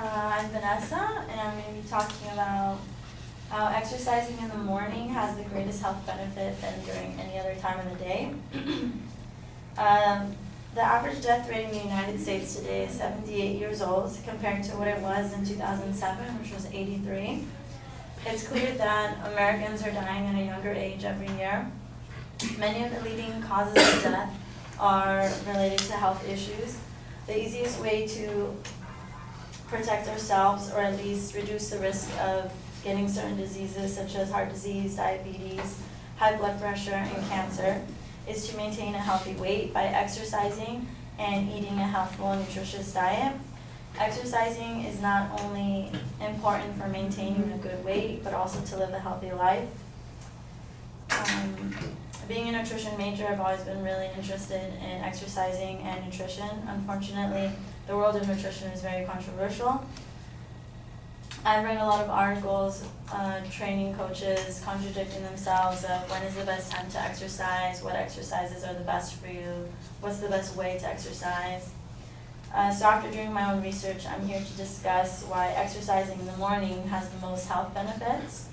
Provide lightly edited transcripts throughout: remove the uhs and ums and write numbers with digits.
I'm Vanessa, and I'm going to be talking about how exercising in the morning has the greatest health benefit than during any other time of the day. The average death rate in the United States today is 78 years old compared to what it was in 2007, which was 83. It's clear that Americans are dying at a younger age every year. Many of the leading causes of death are related to health issues. The easiest way to protect ourselves, or at least reduce the risk of getting certain diseases such as heart disease, diabetes, high blood pressure, and cancer, is to maintain a healthy weight by exercising and eating a healthful and nutritious diet. Exercising is not only important for maintaining a good weight, but also to live a healthy life. Being a nutrition major, I've always been really interested in exercising and nutrition. Unfortunately, the world of nutrition is very controversial. I've read a lot of articles, training coaches contradicting themselves of when is the best time to exercise, what exercises are the best for you, what's the best way to exercise. So after doing my own research, I'm here to discuss why exercising in the morning has the most health benefits.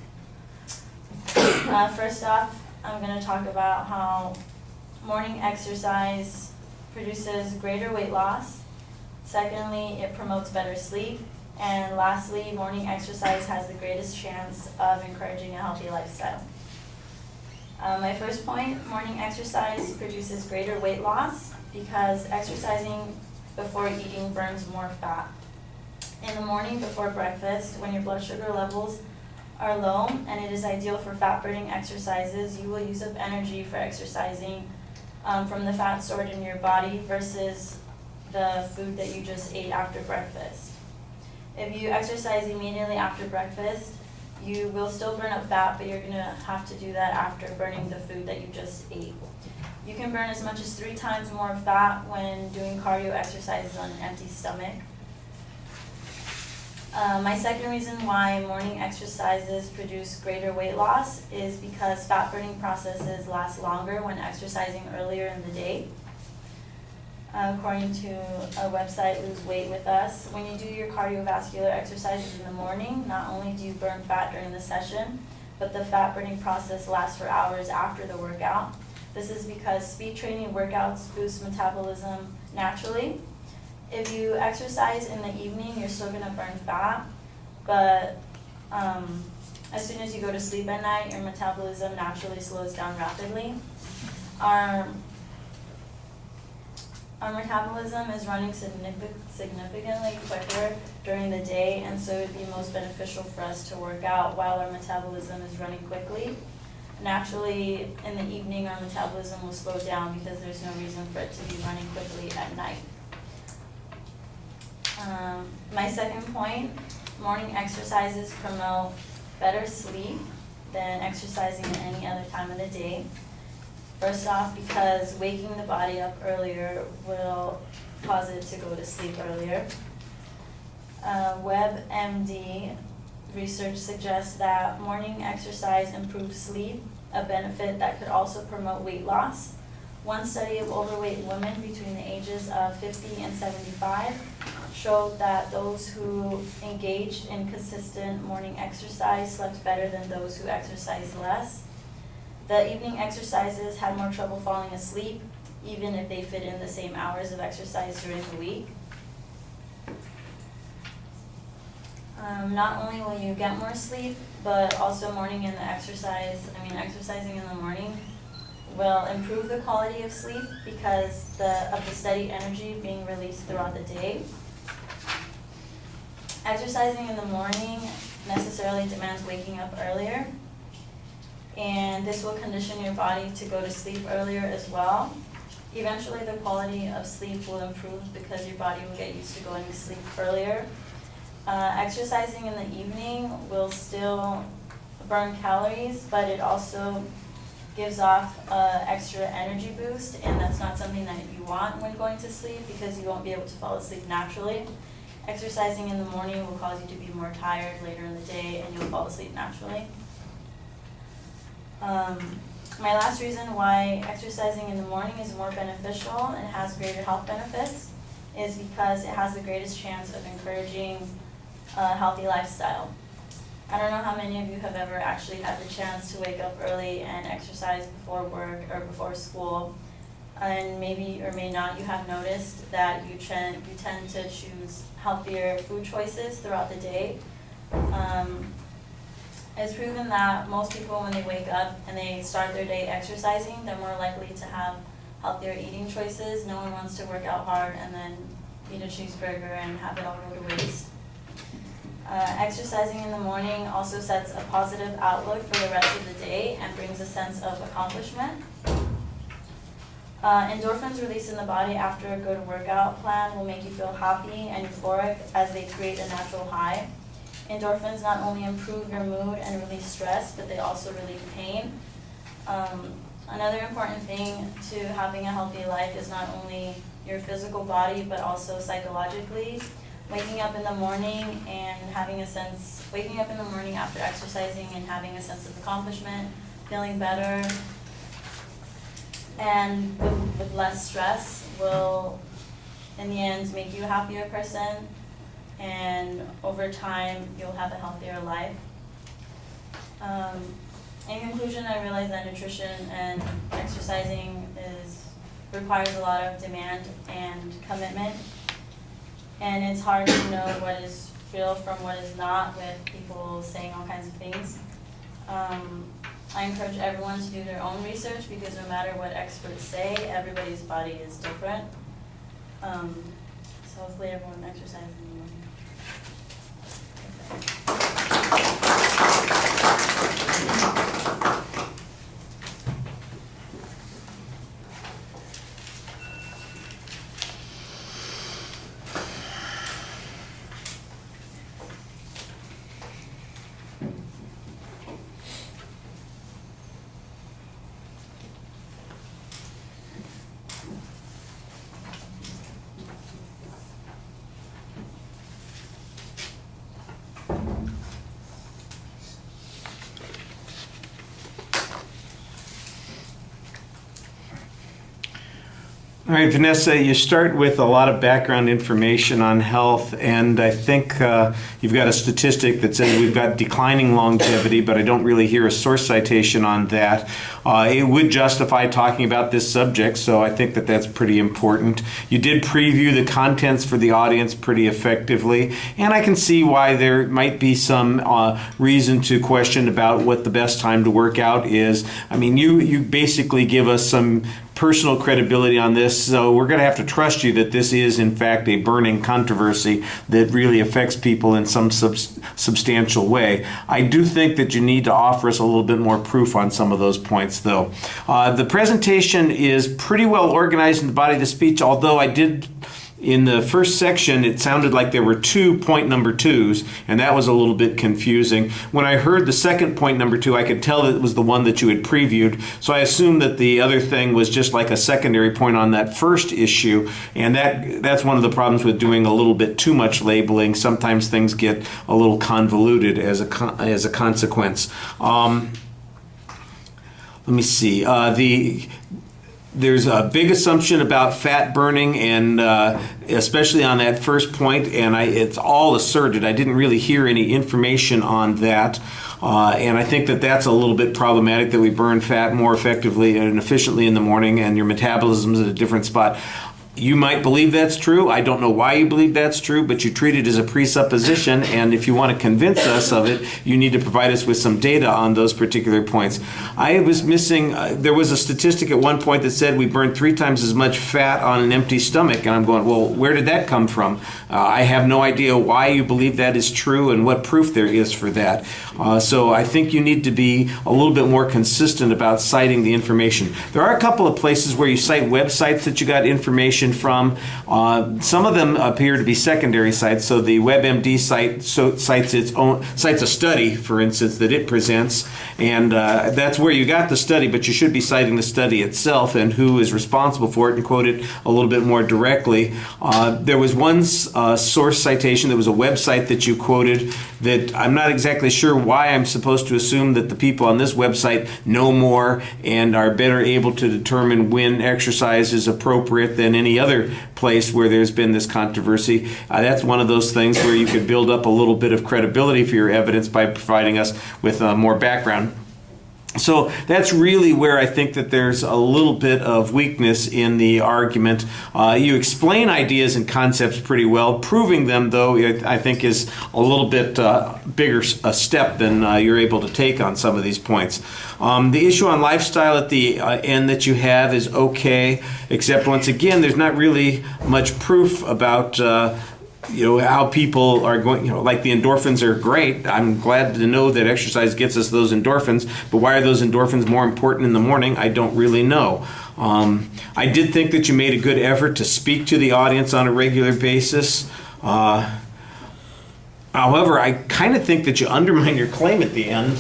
First off, I'm going to talk about how morning exercise produces greater weight loss. Secondly, it promotes better sleep. And lastly, morning exercise has the greatest chance of encouraging a healthy lifestyle. My first point, morning exercise produces greater weight loss because exercising before eating burns more fat. In the morning before breakfast, when your blood sugar levels are low and it is ideal for fat-burning exercises, you will use up energy for exercising from the fat stored in your body versus the food that you just ate after breakfast. If you exercise immediately after breakfast, you will still burn up fat, but you're going to have to do that after burning the food that you just ate. You can burn as much as 3 times more fat when doing cardio exercises on an empty stomach. My second reason why morning exercises produce greater weight loss is because fat-burning processes last longer when exercising earlier in the day. According to a website, Lose Weight With Us, when you do your cardiovascular exercises in the morning, not only do you burn fat during the session, but the fat-burning process lasts for hours after the workout. This is because speed training workouts boost metabolism naturally. If you exercise in the evening, you're still going to burn fat, but as soon as you go to sleep at night, your metabolism naturally slows down rapidly. Our metabolism is running significantly quicker during the day, and so it would be most beneficial for us to work out while our metabolism is running quickly. Naturally, in the evening, our metabolism will slow down because there's no reason for it to be running quickly at night. My second point, morning exercises promote better sleep than exercising at any other time of the day. First off, because waking the body up earlier will cause it to go to sleep earlier. WebMD research suggests that morning exercise improves sleep, a benefit that could also promote weight loss. One study of overweight women between the ages of 50 and 75 showed that those who engaged in consistent morning exercise slept better than those who exercised less. The evening exercises had more trouble falling asleep, even if they fit in the same hours of exercise during the week. Not only will you get more sleep, but also exercising in the morning will improve the quality of sleep because of the steady energy being released throughout the day. Exercising in the morning necessarily demands waking up earlier, and this will condition your body to go to sleep earlier as well. Eventually, the quality of sleep will improve because your body will get used to going to sleep earlier. Exercising in the evening will still burn calories, but it also gives off an extra energy boost, and that's not something that you want when going to sleep because you won't be able to fall asleep naturally. Exercising in the morning will cause you to be more tired later in the day, and you'll fall asleep naturally. My last reason why exercising in the morning is more beneficial and has greater health benefits is because it has the greatest chance of encouraging a healthy lifestyle. I don't know how many of you have ever actually had the chance to wake up early and exercise before work or before school. And maybe or may not, you have noticed that you tend to choose healthier food choices throughout the day. It's proven that most people, when they wake up and they start their day exercising, they're more likely to have healthier eating choices. No one wants to work out hard and then eat a cheeseburger and have it all go to waste. Exercising in the morning also sets a positive outlook for the rest of the day and brings a sense of accomplishment. Endorphins released in the body after a good workout plan will make you feel happy and euphoric as they create a natural high. Endorphins not only improve your mood and release stress, but they also relieve pain. Another important thing to having a healthy life is not only your physical body, but also psychologically. Waking up in the morning after exercising and having a sense of accomplishment, feeling better, and with less stress will, in the end, make you a happier person, and over time, you'll have a healthier life. In conclusion, I realize that nutrition and exercising requires a lot of demand and commitment, and it's hard to know what is real from what is not with people saying all kinds of things. I encourage everyone to do their own research because no matter what experts say, everybody's body is different. So hopefully everyone exercises in the morning. All right, Vanessa, you start with a lot of background information on health, and I think you've got a statistic that says we've got declining longevity, but I don't really hear a source citation on that. It would justify talking about this subject, so I think that that's pretty important. You did preview the contents for the audience pretty effectively, and I can see why there might be some reason to question about what the best time to work out is. I mean, you basically give us some personal credibility on this, so we're going to have to trust you that this is in fact a burning controversy that really affects people in some substantial way. I do think that you need to offer us a little bit more proof on some of those points, though. The presentation is pretty well organized in the body of the speech, although I did, in the first section, it sounded like there were 2 point number 2s, and that was a little bit confusing. When I heard the second point number 2, I could tell that it was the one that you had previewed, so I assumed that the other thing was just like a secondary point on that first issue, and that's one of the problems with doing a little bit too much labeling. Sometimes things get a little convoluted as a consequence. Let me see. There's a big assumption about fat burning, and especially on that first point, and it's all asserted. I didn't really hear any information on that, and I think that that's a little bit problematic, that we burn fat more effectively and efficiently in the morning, and your metabolism's at a different spot. You might believe that's true. I don't know why you believe that's true, but you treat it as a presupposition, and if you want to convince us of it, you need to provide us with some data on those particular points. I was missing, there was a statistic at one point that said we burn 3 times as much fat on an empty stomach, and I'm going, well, where did that come from? I have no idea why you believe that is true and what proof there is for that. So I think you need to be a little bit more consistent about citing the information. There are a couple of places where you cite websites that you got information from. Some of them appear to be secondary sites. So the WebMD site cites a study, for instance, that it presents, and that's where you got the study, but you should be citing the study itself and who is responsible for it and quote it a little bit more directly. There was one source citation, that was a website that you quoted, that I'm not exactly sure why I'm supposed to assume that the people on this website know more and are better able to determine when exercise is appropriate than any any other place where there's been this controversy. That's one of those things where you could build up a little bit of credibility for your evidence by providing us with more background. So that's really where I think that there's a little bit of weakness in the argument. You explain ideas and concepts pretty well. Proving them, though, I think is a little bit bigger a step than you're able to take on some of these points. The issue on lifestyle at the end that you have is okay, except once again, there's not really much proof about how people are going, like the endorphins are great. I'm glad to know that exercise gets us those endorphins, but why are those endorphins more important in the morning? I don't really know. I did think that you made a good effort to speak to the audience on a regular basis. However, I kind of think that you undermine your claim at the end,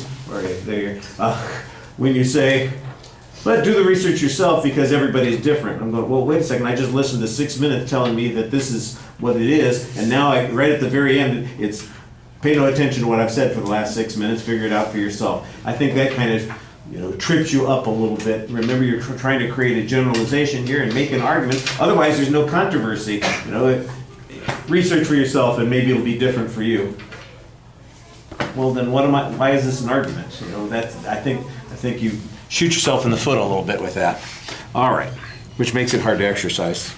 when you say, do the research yourself because everybody's different. I'm going, well, wait a second, I just listened to 6 minutes telling me that this is what it is, and now right at the very end, it's pay no attention to what I've said for the last 6 minutes, figure it out for yourself. I think that kind of trips you up a little bit. Remember, you're trying to create a generalization here and make an argument, otherwise there's no controversy. Research for yourself and maybe it'll be different for you. Well, then why is this an argument? I think you shoot yourself in the foot a little bit with that. All right, which makes it hard to exercise.